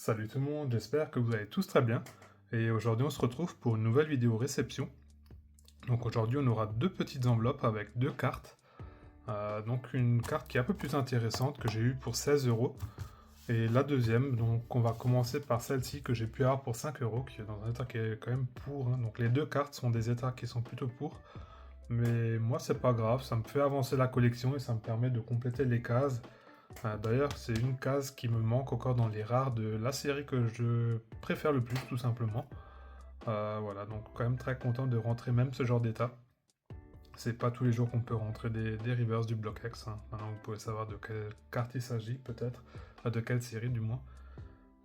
Salut tout le monde, j'espère que vous allez tous très bien. Et aujourd'hui on se retrouve pour une nouvelle vidéo réception. Donc aujourd'hui on aura deux petites enveloppes avec deux cartes. Donc une carte qui est un peu plus intéressante que j'ai eue pour 16 euros. Et la deuxième, donc on va commencer par celle-ci que j'ai pu avoir pour 5 euros, qui est dans un état qui est quand même pour. Donc les deux cartes sont des états qui sont plutôt pour. Mais moi c'est pas grave, ça me fait avancer la collection et ça me permet de compléter les cases. D'ailleurs, c'est une case qui me manque encore dans les rares de la série que je préfère le plus, tout simplement. Voilà, donc quand même très content de rentrer même ce genre d'état. C'est pas tous les jours qu'on peut rentrer des reverse du bloc X. Maintenant, vous pouvez savoir de quelle carte il s'agit, peut-être. De quelle série, du moins.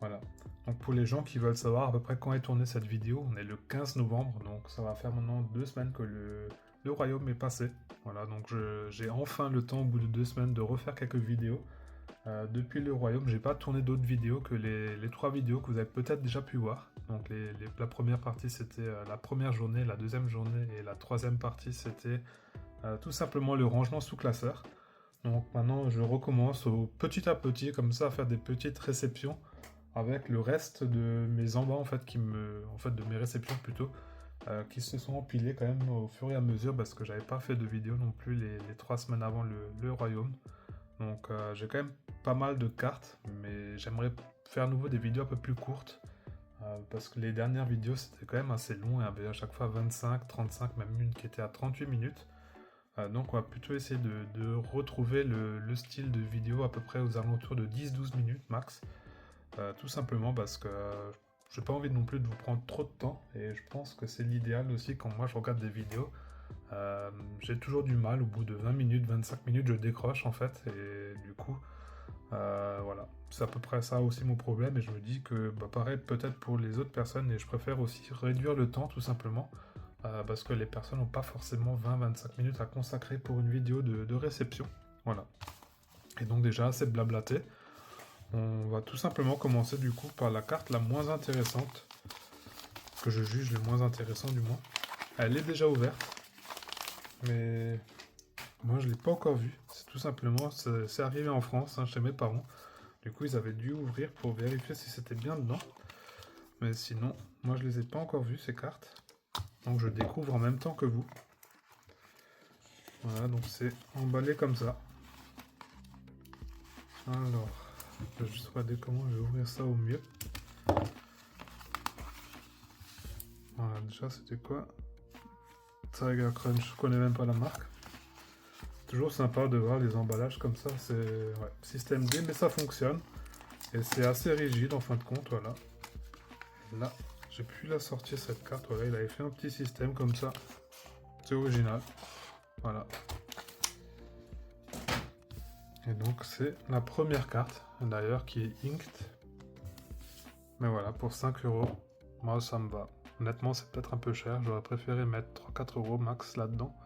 Voilà. Donc pour les gens qui veulent savoir à peu près quand est tournée cette vidéo, on est le 15 novembre, donc ça va faire maintenant 2 semaines que le royaume est passé. Voilà, donc j'ai enfin le temps au bout de 2 semaines de refaire quelques vidéos. Depuis le royaume, j'ai pas tourné d'autres vidéos que les trois vidéos que vous avez peut-être déjà pu voir. Donc la première partie c'était la première journée, la deuxième journée et la troisième partie c'était tout simplement le rangement sous classeur. Donc maintenant je recommence petit à petit comme ça à faire des petites réceptions avec le reste de mes embats en fait de mes réceptions plutôt qui se sont empilées quand même au fur et à mesure parce que j'avais pas fait de vidéo non plus les 3 semaines avant le royaume. Donc j'ai quand même pas mal de cartes, mais j'aimerais faire à nouveau des vidéos un peu plus courtes, parce que les dernières vidéos c'était quand même assez long, et il y avait à chaque fois 25, 35, même une qui était à 38 minutes. Donc on va plutôt essayer de retrouver le style de vidéo à peu près aux alentours de 10-12 minutes max, tout simplement parce que j'ai pas envie non plus de vous prendre trop de temps, et je pense que c'est l'idéal aussi quand moi je regarde des vidéos. J'ai toujours du mal, au bout de 20 minutes, 25 minutes, je décroche en fait, et du coup, voilà, c'est à peu près ça aussi mon problème, et je me dis que, pareil, peut-être pour les autres personnes, et je préfère aussi réduire le temps tout simplement, parce que les personnes n'ont pas forcément 20-25 minutes à consacrer pour une vidéo de réception, voilà. Et donc déjà, c'est blablaté. On va tout simplement commencer du coup par la carte la moins intéressante, que je juge le moins intéressant du moins. Elle est déjà ouverte, mais moi, je l'ai pas encore vu. C'est tout simplement, c'est arrivé en France, chez mes parents. Du coup, ils avaient dû ouvrir pour vérifier si c'était bien dedans. Mais sinon, moi, je les ai pas encore vues, ces cartes. Donc, je découvre en même temps que vous. Voilà, donc c'est emballé comme ça. Alors, je vais juste regarder comment je vais ouvrir ça au mieux. Voilà, déjà, c'était quoi? Tiger Crunch, je connais même pas la marque. Toujours sympa de voir les emballages comme ça. C'est système D, mais ça fonctionne. Et c'est assez rigide en fin de compte, voilà. Là, j'ai pu la sortir cette carte. Voilà, il avait fait un petit système comme ça. C'est original. Voilà. Et donc c'est la première carte, d'ailleurs, qui est inked. Mais voilà, pour 5 euros, moi ça me va. Honnêtement, c'est peut-être un peu cher. J'aurais préféré mettre 3-4 euros max là-dedans.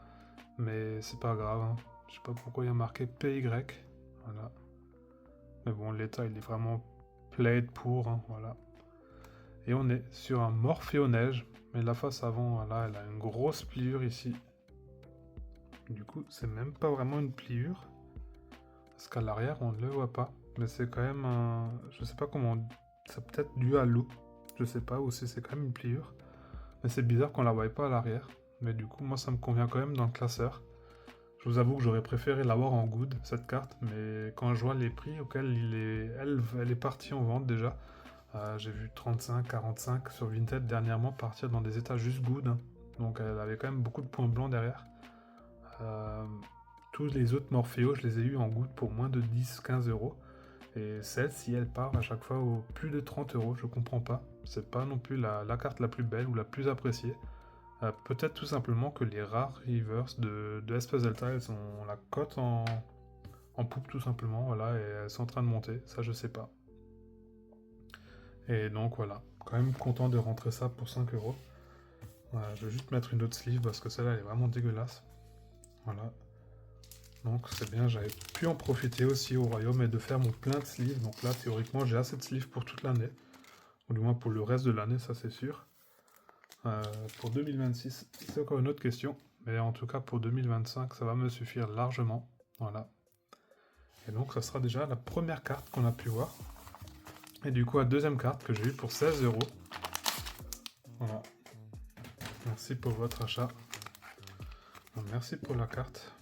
Mais c'est pas grave. Je sais pas pourquoi il y a marqué PY. Voilà. Mais bon, l'état, il est vraiment played pour. Voilà. Et on est sur un Morphée neige, mais la face avant, voilà, elle a une grosse pliure ici. Du coup, c'est même pas vraiment une pliure, parce qu'à l'arrière, on ne le voit pas. Mais c'est quand même un... Je sais pas comment... C'est peut-être dû à l'eau, je sais pas, ou si c'est quand même une pliure. Mais c'est bizarre qu'on la voie pas à l'arrière. Mais du coup, moi, ça me convient quand même dans le classeur. Je vous avoue que j'aurais préféré l'avoir en good, cette carte, mais quand je vois les prix auxquels elle est partie en vente déjà, j'ai vu 35, 45 sur Vinted dernièrement partir dans des états juste good. Donc elle avait quand même beaucoup de points blancs derrière. Tous les autres Morphéo, je les ai eu en good pour moins de 10-15 euros. Et celle-ci, elle part à chaque fois au plus de 30 euros, je comprends pas. C'est pas non plus la carte la plus belle ou la plus appréciée. Peut-être tout simplement que les rares reverse de Espace Delta, elles ont la cote en poupe tout simplement, voilà, et elles sont en train de monter, ça je sais pas. Et donc voilà, quand même content de rentrer ça pour 5 euros. Voilà, je vais juste mettre une autre sleeve parce que celle-là elle est vraiment dégueulasse. Voilà. Donc c'est bien, j'avais pu en profiter aussi au royaume et de faire mon plein de sleeves. Donc là théoriquement j'ai assez de sleeves pour toute l'année. Ou du moins pour le reste de l'année, ça c'est sûr. Pour 2026, c'est encore une autre question. Mais en tout cas pour 2025, ça va me suffire largement. Voilà. Et donc ça sera déjà la première carte qu'on a pu voir. Et du coup, la deuxième carte que j'ai eue pour 16 €. Voilà. Merci pour votre achat. Merci pour la carte.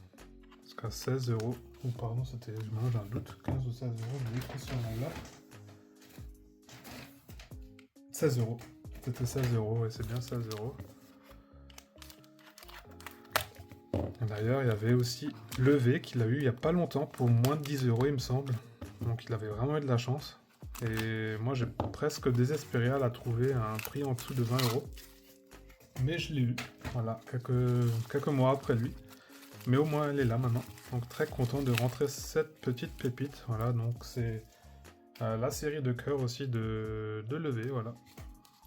Parce qu'à 16 €, ou pardon, c'était, maintenant j'ai un doute, 15 ou 16 €, je l'ai écrit sur l'enveloppe. 16 €. C'était 16 € et c'est bien 16 €. D'ailleurs, il y avait aussi Levé qu'il a eu il n'y a pas longtemps pour moins de 10 € il me semble. Donc il avait vraiment eu de la chance. Et moi j'ai presque désespéré à la trouver à un prix en dessous de 20 €. Mais je l'ai eu, voilà, quelques mois après lui. Mais au moins elle est là maintenant. Donc très content de rentrer cette petite pépite. Voilà, donc c'est la série de cœurs aussi de Levé, voilà.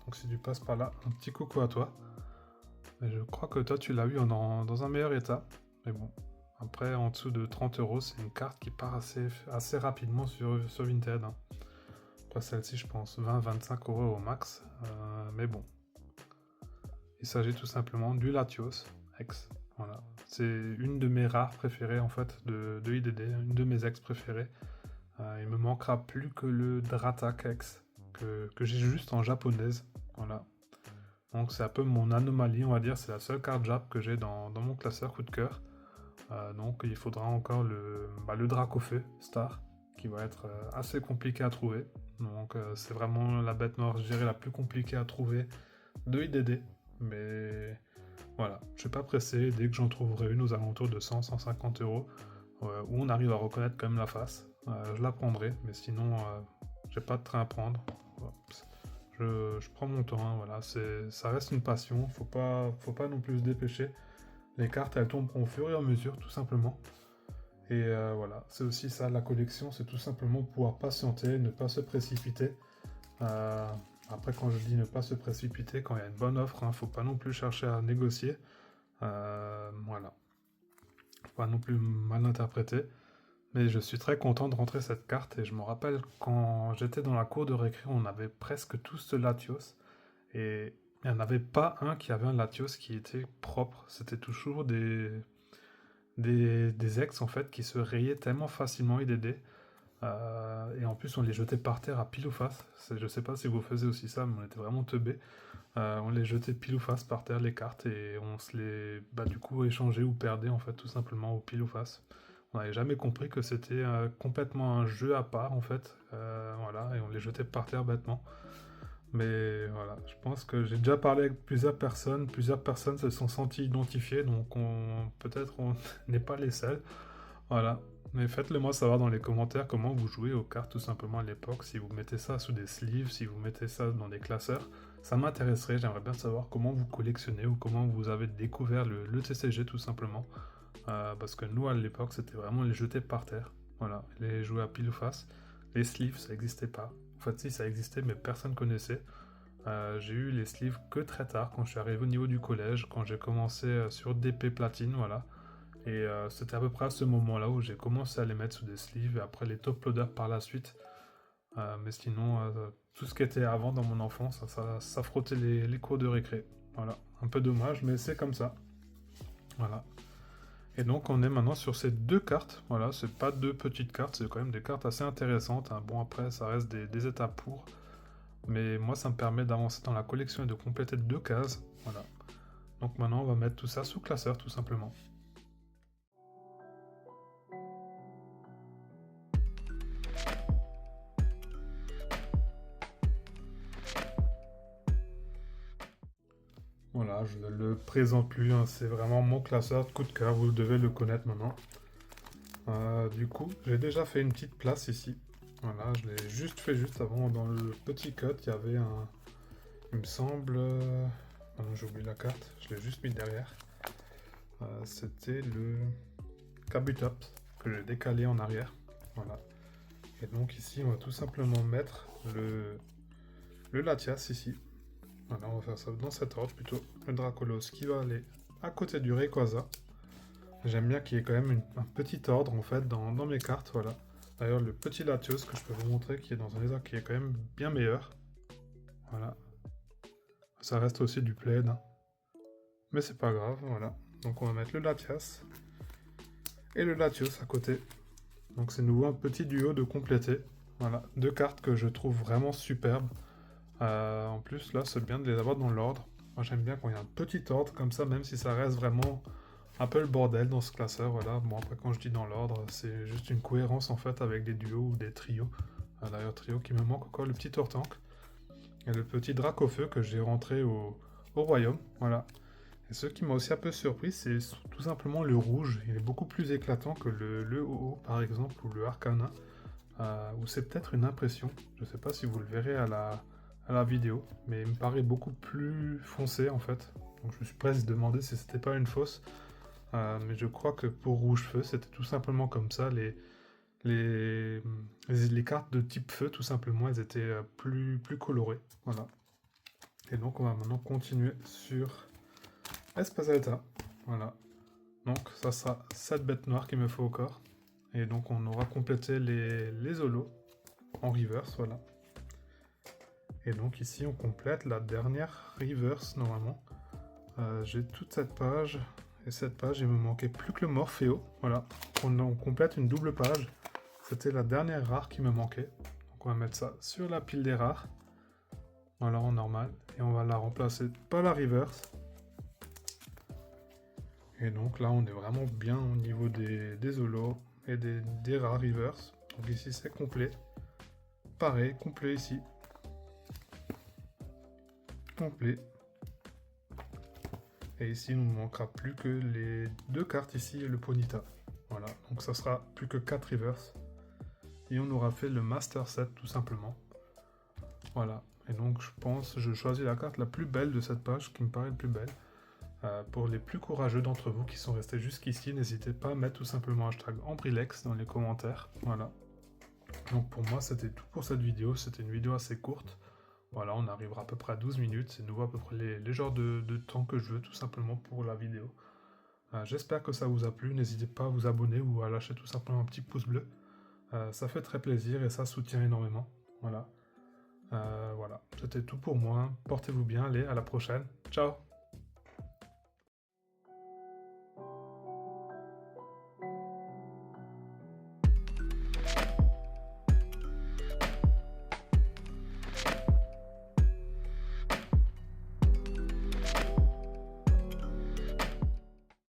Donc si tu passes par là, un petit coucou à toi. Et je crois que toi tu l'as eu dans un meilleur état. Mais bon, après en dessous de 30 €, c'est une carte qui part assez rapidement sur Vinted. Hein. Après celle-ci je pense 20-25 € au max. Mais bon. Il s'agit tout simplement du Latios X. Voilà. C'est une de mes rares préférées en fait de IDD, une de mes ex préférées. Il me manquera plus que le Dratak X que j'ai juste en japonaise. Voilà. Donc c'est un peu mon anomalie, on va dire. C'est la seule carte Jap que j'ai dans mon classeur coup de cœur. Donc il faudra encore le Dracofeu Star qui va être assez compliqué à trouver. Donc c'est vraiment la bête noire, je dirais, la plus compliquée à trouver de IDD. Mais voilà, je suis pas pressé. Dès que j'en trouverai une aux alentours de 100-150 €, où on arrive à reconnaître quand même la face, je la prendrai. Mais sinon, j'ai pas de train à prendre. Je prends mon temps, hein, voilà. Ça reste une passion. Faut pas non plus se dépêcher. Les cartes, elles tombent au fur et à mesure, tout simplement. Et voilà, c'est aussi ça, la collection, c'est tout simplement pouvoir patienter, ne pas se précipiter. Après, quand je dis ne pas se précipiter, quand il y a une bonne offre, hein, faut pas non plus chercher à négocier. Voilà. Faut pas non plus mal interpréter. Mais je suis très content de rentrer cette carte. Et je me rappelle quand j'étais dans la cour de récré, on avait presque tous ce Latios. Et il n'y en avait pas un qui avait un Latios qui était propre. C'était toujours des ex en fait qui se rayaient tellement facilement IDD. Et en plus, on les jetait par terre à pile ou face. Je sais pas si vous faisiez aussi ça, mais on était vraiment teubés. On les jetait pile ou face par terre, les cartes, et on se les, du coup, échangeait ou perdait, en fait, tout simplement, au pile ou face. On n'avait jamais compris que c'était complètement un jeu à part, en fait. Voilà, et on les jetait par terre bêtement. Mais voilà, je pense que j'ai déjà parlé avec plusieurs personnes se sont senties identifiées, donc peut-être on n'est pas les seuls. Voilà. Mais faites-le moi savoir dans les commentaires comment vous jouez aux cartes tout simplement à l'époque, si vous mettez ça sous des sleeves, si vous mettez ça dans des classeurs. Ça m'intéresserait, j'aimerais bien savoir comment vous collectionnez ou comment vous avez découvert le TCG tout simplement. Parce que nous à l'époque c'était vraiment les jeter par terre. Voilà, les jouer à pile ou face. Les sleeves ça n'existait pas. En fait si ça existait mais personne connaissait. J'ai eu les sleeves que très tard quand je suis arrivé au niveau du collège, quand j'ai commencé sur DP platine, voilà. Et c'était à peu près à ce moment-là où j'ai commencé à les mettre sous des sleeves et après les top loaders par la suite. Mais sinon, tout ce qui était avant dans mon enfance, ça frottait les cours de récré. Voilà, un peu dommage, mais c'est comme ça. Voilà. Et donc on est maintenant sur ces deux cartes. Voilà, c'est pas deux petites cartes, c'est quand même des cartes assez intéressantes. Hein. Bon après, ça reste des étapes pour. Mais moi, ça me permet d'avancer dans la collection et de compléter deux cases. Voilà. Donc maintenant, on va mettre tout ça sous classeur, tout simplement. Voilà, je ne le présente plus, hein, c'est vraiment mon classeur de coup de cœur, vous devez le connaître maintenant. Du coup, j'ai déjà fait une petite place ici. Voilà, je l'ai juste fait juste avant, dans le petit cut, il y avait un... Il me semble... Ah non, j'ai oublié la carte, je l'ai juste mis derrière. C'était le Kabutops, que j'ai décalé en arrière. Voilà. Et donc ici, on va tout simplement mettre le Latias ici. Voilà, on va faire ça dans cet ordre plutôt. Le Dracolos qui va aller à côté du Rayquaza. J'aime bien qu'il y ait quand même un petit ordre en fait dans mes cartes, voilà. D'ailleurs le petit Latios que je peux vous montrer qui est dans un ordre qui est quand même bien meilleur. Voilà. Ça reste aussi du plaid. Hein. Mais c'est pas grave, voilà. Donc on va mettre le Latias et le Latios à côté. Donc c'est nouveau un petit duo de compléter. Voilà, deux cartes que je trouve vraiment superbes. En plus, là, c'est bien de les avoir dans l'ordre. Moi, j'aime bien quand il y a un petit ordre comme ça, même si ça reste vraiment un peu le bordel dans ce classeur. Voilà, bon, après, quand je dis dans l'ordre, c'est juste une cohérence en fait avec des duos ou des trios. D'ailleurs, trio qui me manque encore, le petit Tortank et le petit Dracofeu que j'ai rentré au royaume. Voilà. Et ce qui m'a aussi un peu surpris, c'est tout simplement le rouge. Il est beaucoup plus éclatant que le OO, par exemple, ou le Arcana. Ou c'est peut-être une impression. Je ne sais pas si vous le verrez à la vidéo, mais il me paraît beaucoup plus foncé en fait. Donc je me suis presque demandé si c'était pas une fausse. Mais je crois que pour Rouge Feu, c'était tout simplement comme ça. Les cartes de type feu, tout simplement, elles étaient plus colorées. Voilà. Et donc on va maintenant continuer sur Espazalta. Voilà. Donc ça sera 7 bêtes noires qu'il me faut encore. Et donc on aura complété les holos en reverse, voilà. Et donc ici on complète la dernière reverse normalement. J'ai toute cette page. Et cette page, il me manquait plus que le Morpheo. Voilà. On complète une double page. C'était la dernière rare qui me manquait. Donc on va mettre ça sur la pile des rares. Voilà, en normal. Et on va la remplacer par la reverse. Et donc là, on est vraiment bien au niveau des holos et des rares reverse. Donc ici, c'est complet. Pareil, complet ici. Complet. Et ici, il ne nous manquera plus que les deux cartes ici et le Ponyta. Voilà, donc ça sera plus que 4 reverse. Et on aura fait le Master Set tout simplement. Voilà, et donc je choisis la carte la plus belle de cette page, qui me paraît la plus belle. Pour les plus courageux d'entre vous qui sont restés jusqu'ici, n'hésitez pas à mettre tout simplement hashtag Ambrilex dans les commentaires. Voilà. Donc pour moi, c'était tout pour cette vidéo. C'était une vidéo assez courte. Voilà, on arrivera à peu près à 12 minutes. C'est nouveau à peu près les genres de temps que je veux tout simplement pour la vidéo. J'espère que ça vous a plu. N'hésitez pas à vous abonner ou à lâcher tout simplement un petit pouce bleu. Ça fait très plaisir et ça soutient énormément. Voilà. Voilà, c'était tout pour moi. Portez-vous bien. Allez, à la prochaine. Ciao!